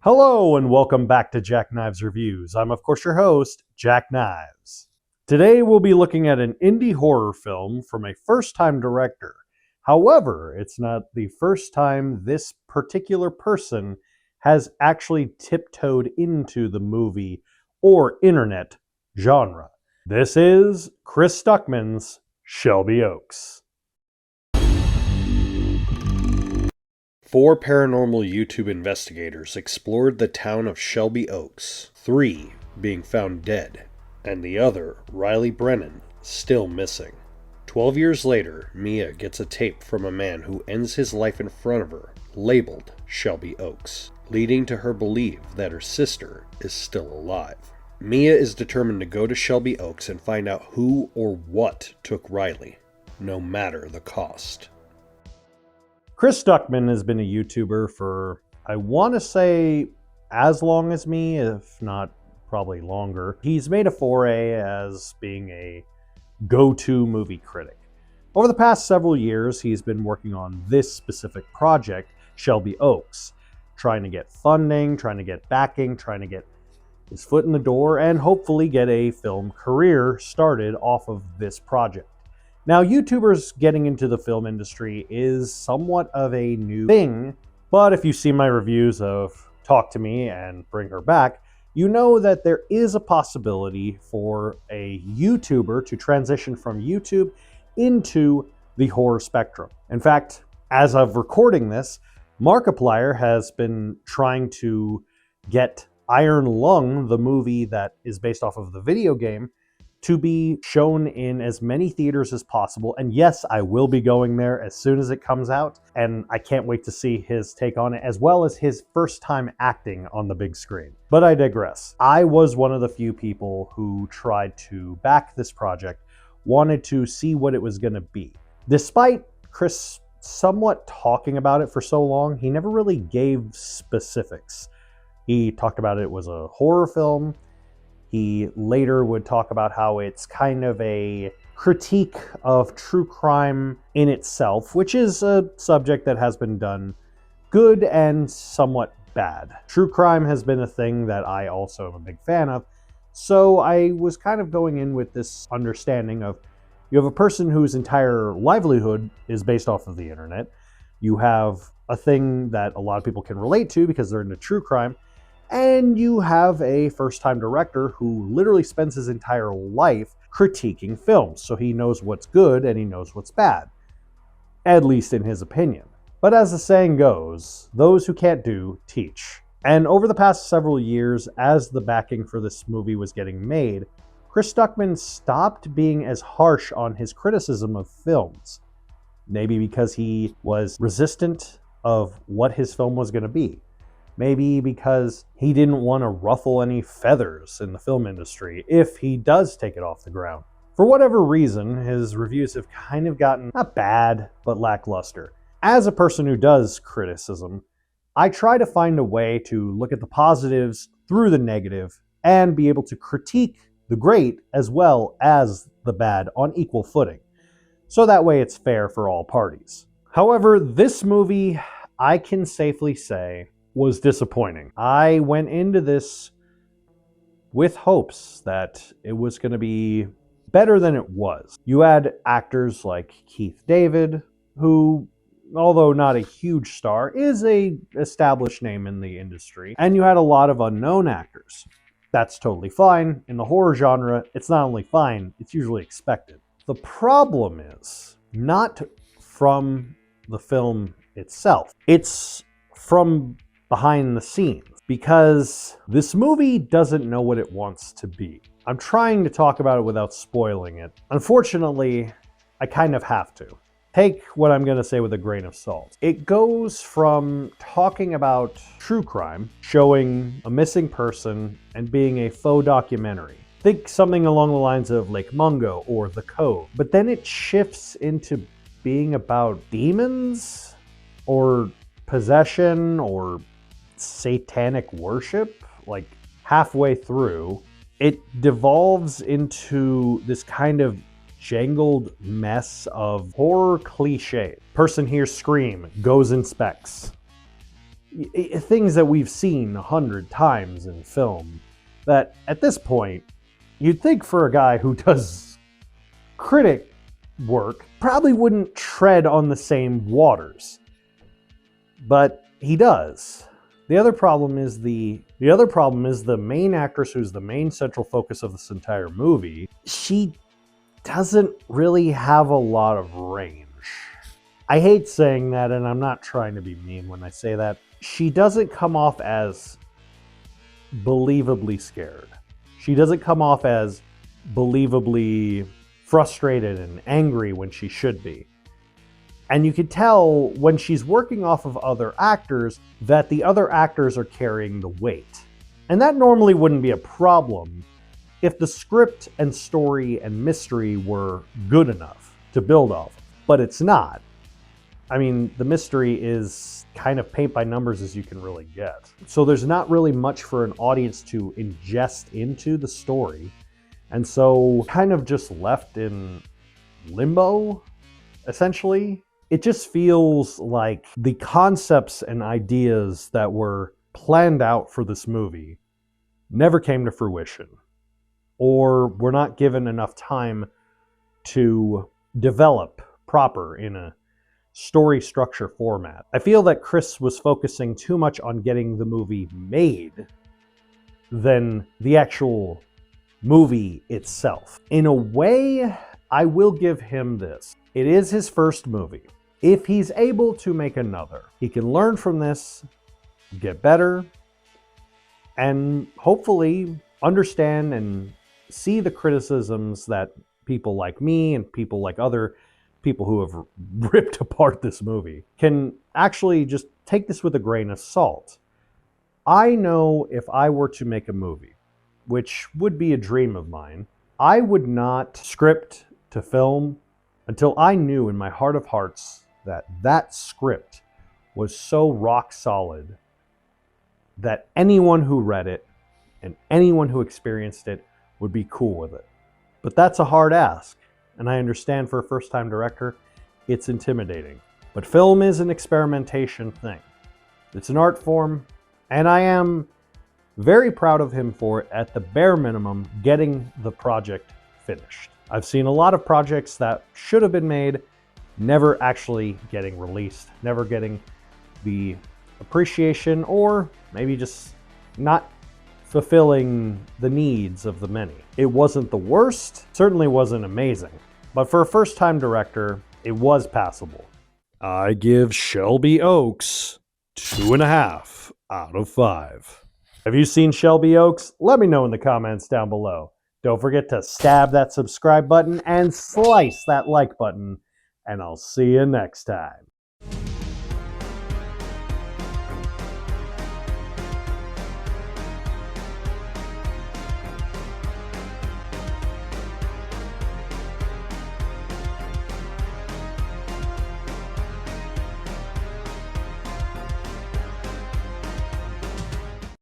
Hello and welcome back to Jack Knives Reviews. I'm of course your host, Jack Knives. Today we'll be looking at an indie horror film from a first-time director. However, it's not the first time this particular person has actually tiptoed into the movie or internet genre. This is Chris Stuckman's Shelby Oaks. 4 paranormal YouTube investigators explored the town of Shelby Oaks, 3 being found dead, and the other, Riley Brennan, still missing. 12 years later, Mia gets a tape from a man who ends his life in front of her, labeled Shelby Oaks, leading to her believe that her sister is still alive. Mia is determined to go to Shelby Oaks and find out who or what took Riley, no matter the cost. Chris Stuckman has been a YouTuber for, I want to say, as long as me, if not probably longer. He's made a foray as being a go-to movie critic. Over the past several years, he's been working on this specific project, Shelby Oaks, trying to get funding, trying to get backing, trying to get his foot in the door, and hopefully get a film career started off of this project. Now, YouTubers getting into the film industry is somewhat of a new thing, but if you see my reviews of Talk to Me and Bring Her Back, you know that there is a possibility for a YouTuber to transition from YouTube into the horror spectrum. In fact, as of recording this, Markiplier has been trying to get Iron Lung, the movie that is based off of the video game, to be shown in as many theaters as possible. And yes, I will be going there as soon as it comes out, and I can't wait to see his take on it, as well as his first time acting on the big screen. But I digress. I was one of the few people who tried to back this project, wanted to see what it was going to be. Despite Chris somewhat talking about it for so long, he never really gave specifics. He talked about it was a horror film. He later would talk about how it's kind of a critique of true crime in itself, which is a subject that has been done good and somewhat bad. True crime has been a thing that I also am a big fan of, so I was kind of going in with this understanding of you have a person whose entire livelihood is based off of the internet. You have a thing that a lot of people can relate to because they're into true crime. And you have a first-time director who literally spends his entire life critiquing films, so he knows what's good and he knows what's bad, at least in his opinion. But as the saying goes, those who can't do, teach. And over the past several years, as the backing for this movie was getting made, Chris Stuckman stopped being as harsh on his criticism of films. Maybe because he was resistant of what his film was going to be. Maybe because he didn't want to ruffle any feathers in the film industry if he does take it off the ground. For whatever reason, his reviews have kind of gotten not bad, but lackluster. As a person who does criticism, I try to find a way to look at the positives through the negative and be able to critique the great as well as the bad on equal footing. So that way it's fair for all parties. However, this movie, I can safely say, was disappointing. I went into this with hopes that it was going to be better than it was. You had actors like Keith David, who, although not a huge star, is a established name in the industry. And you had a lot of unknown actors. That's totally fine. In the horror genre, it's not only fine, it's usually expected. The problem is not from the film itself. It's from behind the scenes, because this movie doesn't know what it wants to be. I'm trying to talk about it without spoiling it. Unfortunately, I kind of have to. Take what I'm going to say with a grain of salt. It goes from talking about true crime, showing a missing person, and being a faux documentary. Think something along the lines of Lake Mungo or The Cove. But then it shifts into being about demons or possession or satanic worship. Like halfway through, it devolves into this kind of jangled mess of horror cliche. Person hears scream, goes inspects. things that we've seen 100 times in film, that at this point, you'd think for a guy who does critic work probably wouldn't tread on the same waters. But he does. The other problem is the main actress, who's the main central focus of this entire movie. She doesn't really have a lot of range. I hate saying that, and I'm not trying to be mean when I say that. She doesn't come off as believably scared. She doesn't come off as believably frustrated and angry when she should be. And you could tell when she's working off of other actors that the other actors are carrying the weight. And that normally wouldn't be a problem if the script and story and mystery were good enough to build off of. But it's not. I mean, the mystery is kind of paint by numbers as you can really get. So there's not really much for an audience to ingest into the story. And so kind of just left in limbo, essentially. It just feels like the concepts and ideas that were planned out for this movie never came to fruition, or were not given enough time to develop proper in a story structure format. I feel that Chris was focusing too much on getting the movie made than the actual movie itself. In a way, I will give him this. It is his first movie. If he's able to make another, he can learn from this, get better, and hopefully understand and see the criticisms that people like me and people like other people who have ripped apart this movie can actually just take this with a grain of salt. I know if I were to make a movie, which would be a dream of mine, I would not script to film until I knew in my heart of hearts that that script was so rock solid that anyone who read it and anyone who experienced it would be cool with it. But that's a hard ask, and I understand for a first-time director, it's intimidating. But film is an experimentation thing. It's an art form, and I am very proud of him for, at the bare minimum, getting the project finished. I've seen a lot of projects that should have been made, never actually getting released, never getting the appreciation, or maybe just not fulfilling the needs of the many. It wasn't the worst, certainly wasn't amazing, but for a first-time director, it was passable. I give Shelby Oaks 2.5 out of 5. Have you seen Shelby Oaks? Let me know in the comments down below. Don't forget to stab that subscribe button and slice that like button, and I'll see you next time.